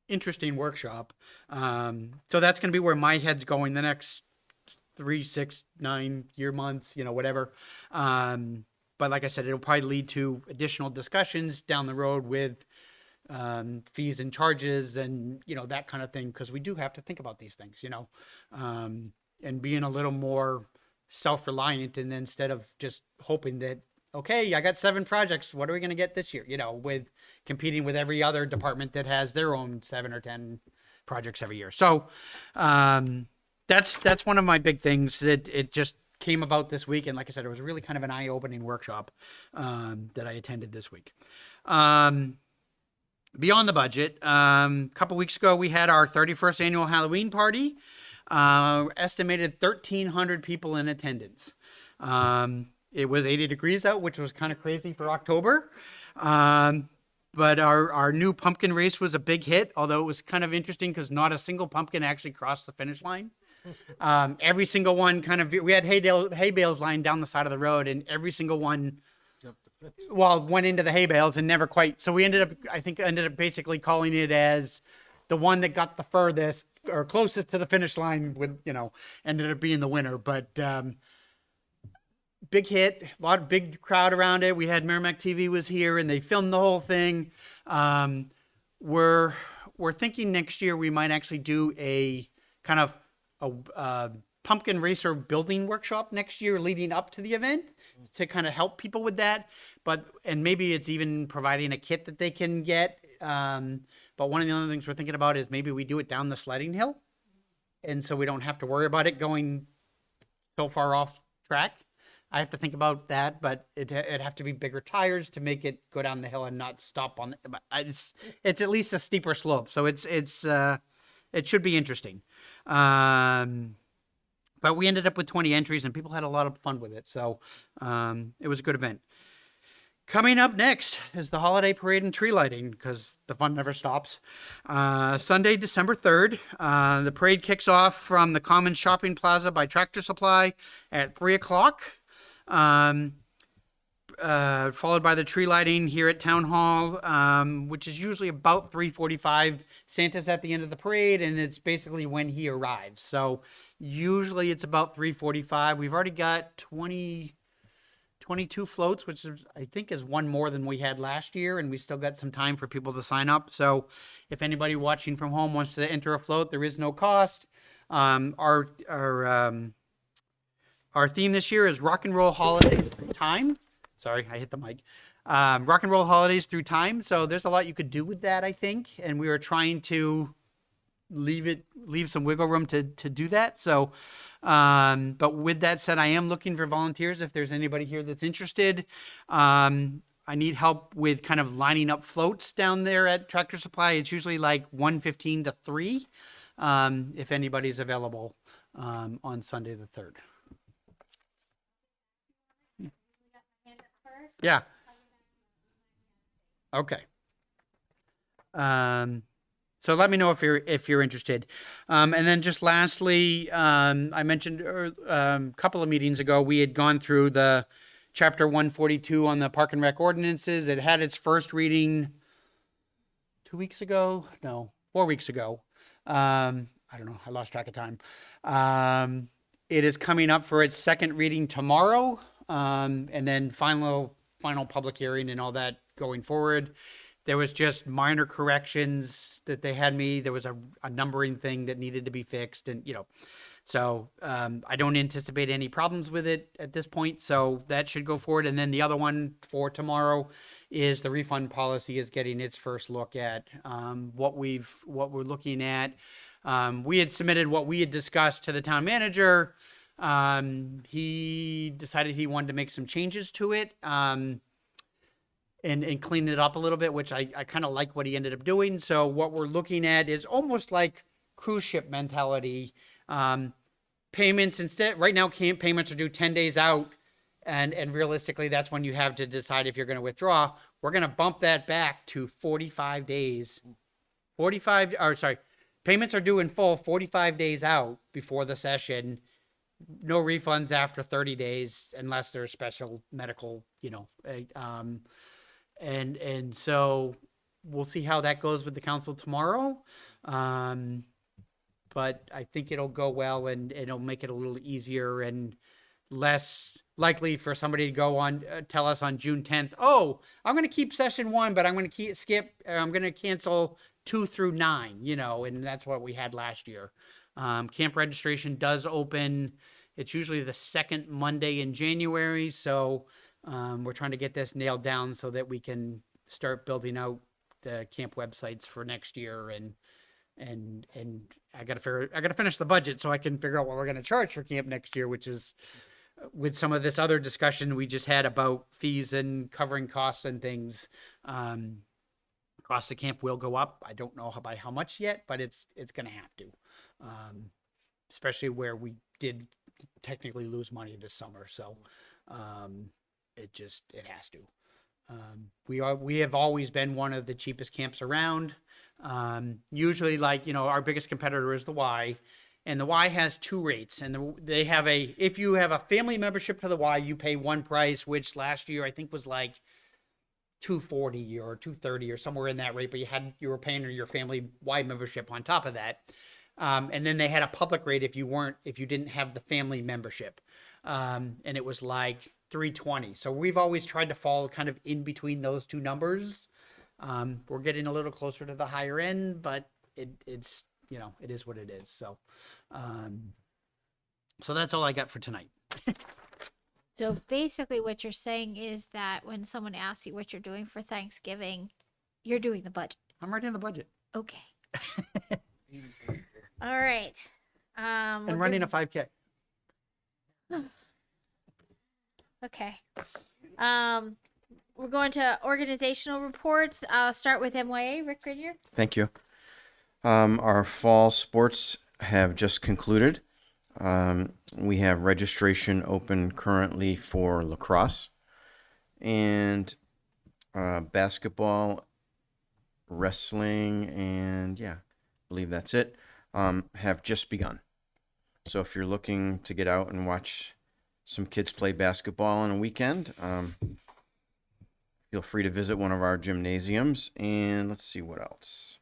interesting workshop. So that's going to be where my head's going the next 3, 6, 9 year months, whatever. But like I said, it'll probably lead to additional discussions down the road with fees and charges and, that kind of thing, because we do have to think about these things, and being a little more self-reliant, and instead of just hoping that, okay, I got 7 projects, what are we going to get this year? With competing with every other department that has their own 7 or 10 projects every year. So that's one of my big things that it just came about this week. And like I said, it was really kind of an eye-opening workshop that I attended this week. Beyond the budget, a couple weeks ago, we had our 31st annual Halloween party. Estimated 1,300 people in attendance. It was 80 degrees out, which was kind of crazy for October. But our new pumpkin race was a big hit, although it was kind of interesting because not a single pumpkin actually crossed the finish line. Every single one we had hay bales lying down the side of the road, and every single one went into the hay bales and never quite. So we ended up basically calling it as the one that got the furthest or closest to the finish line ended up being the winner. But big hit, a lot of big crowd around it. We had Merrimack TV was here, and they filmed the whole thing. We're thinking next year we might actually do a kind of a pumpkin racer building workshop next year leading up to the event to kind of help people with that. And maybe it's even providing a kit that they can get. But one of the other things we're thinking about is maybe we do it down the sledding hill, and so we don't have to worry about it going so far off track. I have to think about that, but it'd have to be bigger tires to make it go down the hill and not stop on. It's at least a steeper slope, so it should be interesting. But we ended up with 20 entries, and people had a lot of fun with it, so it was a good event. Coming up next is the holiday parade and tree lighting, because the fun never stops. Sunday, December 3rd. The parade kicks off from the Common Shopping Plaza by Tractor Supply at 3 o'clock. Followed by the tree lighting here at Town Hall, which is usually about 3:45. Santa's at the end of the parade, and it's basically when he arrives. So usually it's about 3:45. We've already got 20 22 floats, which is, I think is one more than we had last year, and we still got some time for people to sign up. So if anybody watching from home wants to enter a float, there is no cost. Our theme this year is Rock and Roll Holidays Through Time. Sorry, I hit the mic. Rock and Roll Holidays Through Time. So there's a lot you could do with that, I think, and we were trying to leave some wiggle room to do that. So, but with that said, I am looking for volunteers if there's anybody here that's interested. I need help with kind of lining up floats down there at Tractor Supply. It's usually like 1:15 to 3, if anybody's available on Sunday the 3rd. Yeah. Okay. So let me know if you're interested. And then just lastly, I mentioned a couple of meetings ago, we had gone through the Chapter 142 on the Park and Rec ordinances. It had its first reading 2 weeks ago. No, 4 weeks ago. I don't know. I lost track of time. It is coming up for its second reading tomorrow, and then final public hearing and all that going forward. There was just minor corrections that they had me. There was a numbering thing that needed to be fixed, and so I don't anticipate any problems with it at this point. So that should go forward. And then the other one for tomorrow is the refund policy is getting its first look at what we're looking at. We had submitted what we had discussed to the town manager. He decided he wanted to make some changes to it. And clean it up a little bit, which I kind of like what he ended up doing. So what we're looking at is almost like cruise ship mentality. Payments instead, right now payments are due 10 days out. And realistically, that's when you have to decide if you're going to withdraw. We're going to bump that back to 45 days. Payments are due in full 45 days out before the session. No refunds after 30 days unless there's special medical, and so we'll see how that goes with the council tomorrow. But I think it'll go well, and it'll make it a little easier and less likely for somebody to go on, tell us on June 10th, oh, I'm going to keep session 1, but I'm going to I'm going to cancel 2 through 9, and that's what we had last year. Camp registration does open. It's usually the second Monday in January. So, we're trying to get this nailed down so that we can start building out the camp websites for next year. And I got to finish the budget so I can figure out what we're going to charge for camp next year, which is with some of this other discussion we just had about fees and covering costs and things. Cost of camp will go up. I don't know by how much yet, but it's going to have to, especially where we did technically lose money this summer. So, it has to. We have always been one of the cheapest camps around. Usually our biggest competitor is the Y, and the Y has 2 rates, and they have if you have a family membership to the Y, you pay one price, which last year I think was like $240 or $230 or somewhere in that rate, but you were paying your family Y membership on top of that. And then they had a public rate if you didn't have the family membership. And it was like $320. So we've always tried to fall kind of in between those two numbers. We're getting a little closer to the higher end, but it's it is what it is. So, so that's all I got for tonight. So basically what you're saying is that when someone asks you what you're doing for Thanksgiving, you're doing the budget. I'm writing the budget. Okay. All right. And running a 5K. Okay. We're going to organizational reports. I'll start with MYA. Rick Grenier. Thank you. Our fall sports have just concluded. We have registration open currently for lacrosse and basketball, wrestling, and I believe that's it, have just begun. So if you're looking to get out and watch some kids play basketball on a weekend, feel free to visit one of our gymnasiums. And let's see what else.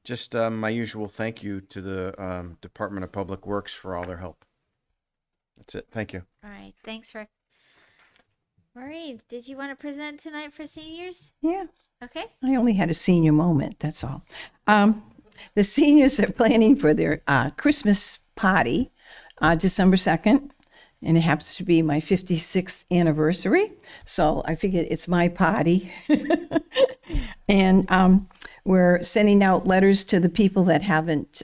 Just my usual thank you to the Department of Public Works for all their help. That's it. Thank you. All right. Thanks, Rick. Maureen, did you want to present tonight for seniors? Yeah, Okay. I only had a senior moment, that's all. The seniors are planning for their Christmas party December 2nd, and it happens to be my 56th anniversary. So I figured it's my party. And we're sending out letters to the people that haven't,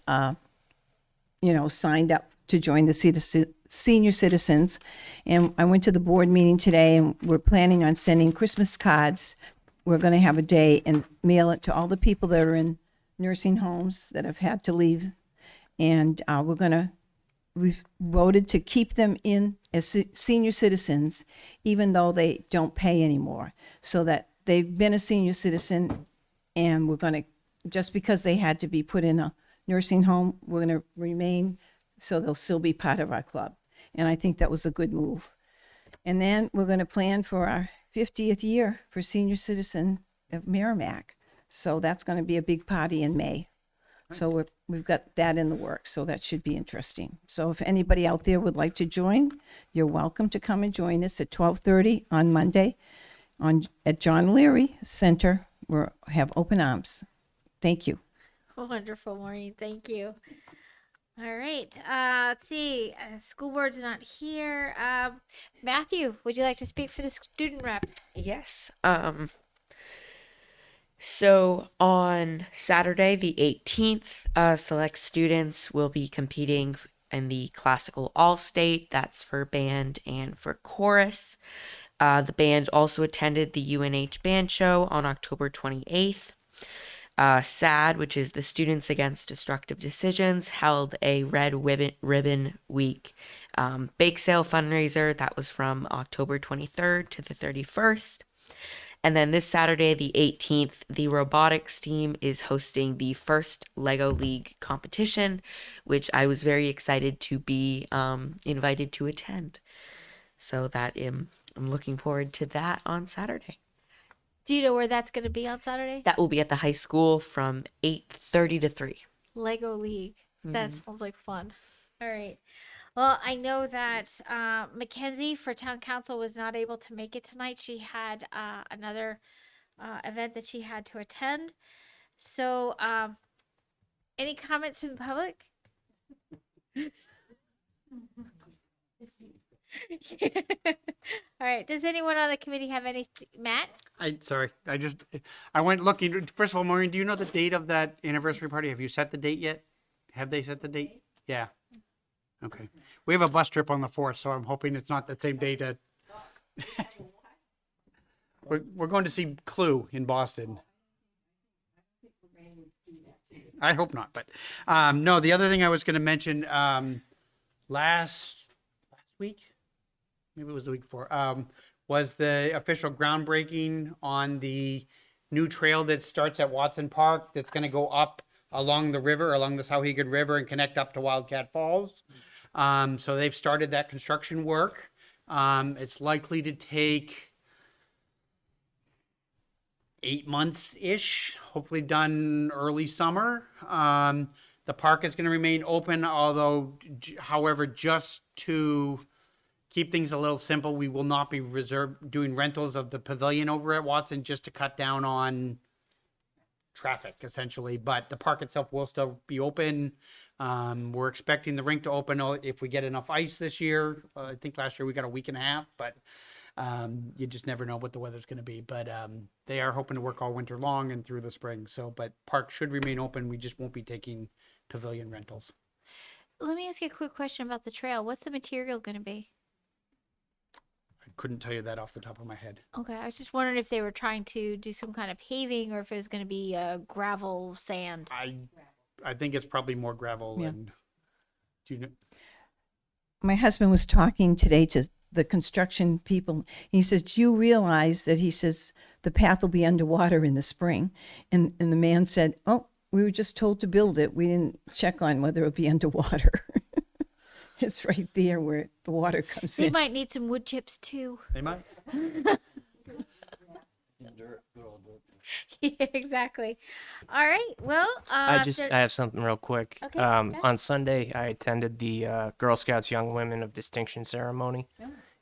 signed up to join the senior citizens. And I went to the board meeting today, and we're planning on sending Christmas cards. We're going to have a day and mail it to all the people that are in nursing homes that have had to leave. And we've voted to keep them in as senior citizens, even though they don't pay anymore, so that they've been a senior citizen, and we're going to, just because they had to be put in a nursing home, we're going to remain, so they'll still be part of our club. And I think that was a good move. And then we're going to plan for our 50th year for senior citizen of Merrimack. So that's going to be a big party in May. So we've got that in the works, so that should be interesting. So if anybody out there would like to join, you're welcome to come and join us at 12:30 on Monday at John Leary Center. We have open arms. Thank you. Wonderful, Maureen. Thank you. All right. Let's see. School board's not here. Matthew, would you like to speak for the student rep? Yes. So on Saturday, the 18th, select students will be competing in the Classical All-State. That's for band and for chorus. The band also attended the UNH Band Show on October 28th. SAD, which is the Students Against Destructive Decisions, held a Red Ribbon Week bake sale fundraiser. That was from October 23rd to the 31st. And then this Saturday, the 18th, the robotics team is hosting the first Lego League competition, which I was very excited to be invited to attend. So I'm looking forward to that on Saturday. Do you know where that's going to be on Saturday? That will be at the high school from 8:30 to 3. Lego League. That sounds like fun. All right. Well, I know that Mackenzie for town council was not able to make it tonight. She had another event that she had to attend. So, any comments from the public? All right. Does anyone on the committee have any? Matt? I went looking. First of all, Maureen, do you know the date of that anniversary party? Have you set the date yet? Have they set the date? Yeah. Okay. We have a bus trip on the 4th, so I'm hoping it's not the same date. We're going to see Clue in Boston. I hope not, but no. The other thing I was going to mention last week, maybe it was the week before, was the official groundbreaking on the new trail that starts at Watson Park. That's going to go up along the river, along the Sauhegan River, and connect up to Wildcat Falls. So they've started that construction work. It's likely to take 8 months-ish, hopefully done early summer. The park is going to remain open, however, just to keep things a little simple, we will not be doing rentals of the pavilion over at Watson just to cut down on traffic, essentially. But the park itself will still be open. We're expecting the rink to open if we get enough ice this year. I think last year we got a week and a half, but you just never know what the weather's going to be. But they are hoping to work all winter long and through the spring. But park should remain open. We just won't be taking pavilion rentals. Let me ask you a quick question about the trail. What's the material going to be? I couldn't tell you that off the top of my head. Okay, I was just wondering if they were trying to do some kind of paving or if it was going to be gravel, sand. I think it's probably more gravel. Yeah. And do you know? My husband was talking today to the construction people. He says, do you realize that, he says, the path will be underwater in the spring? And the man said, oh, we were just told to build it. We didn't check on whether it would be underwater. It's right there where the water comes They in. might need some wood chips too. They might. Yeah, exactly. All right. Well, I have something real quick. Okay, On Sunday, I attended the Girl Scouts Young Women of Distinction ceremony.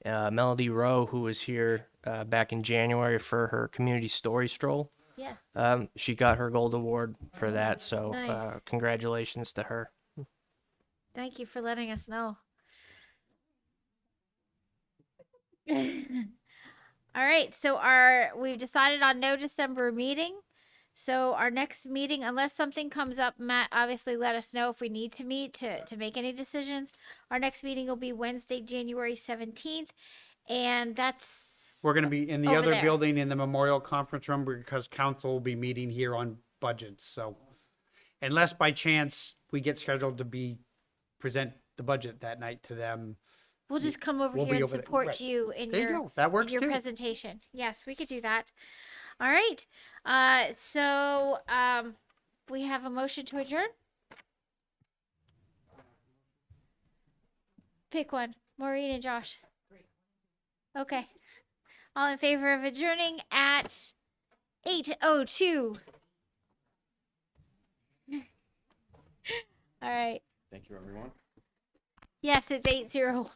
Melody Rowe, who was here back in January for her community story stroll. Yeah. She got her gold award for that, so Nice. congratulations to her. Thank you for letting us know. All right, so we've decided on no December meeting. So our next meeting, unless something comes up, Matt, obviously let us know if we need to meet to make any decisions. Our next meeting will be Wednesday, January 17th, and that's We're gonna be in the Over other there. building in the Memorial Conference Room because council will be meeting here on budgets, so. Unless by chance we get scheduled to present the budget that night to them. we'll just come over We'll here be and over there. support Right. you in There you your go. That works your too. presentation. Yes, we could do that. All right. So we have a motion to adjourn. Pick one. Maureen and Josh. Okay. All in favor of adjourning at 8:02. All right. Thank you, everyone. Yes, it's 8:0.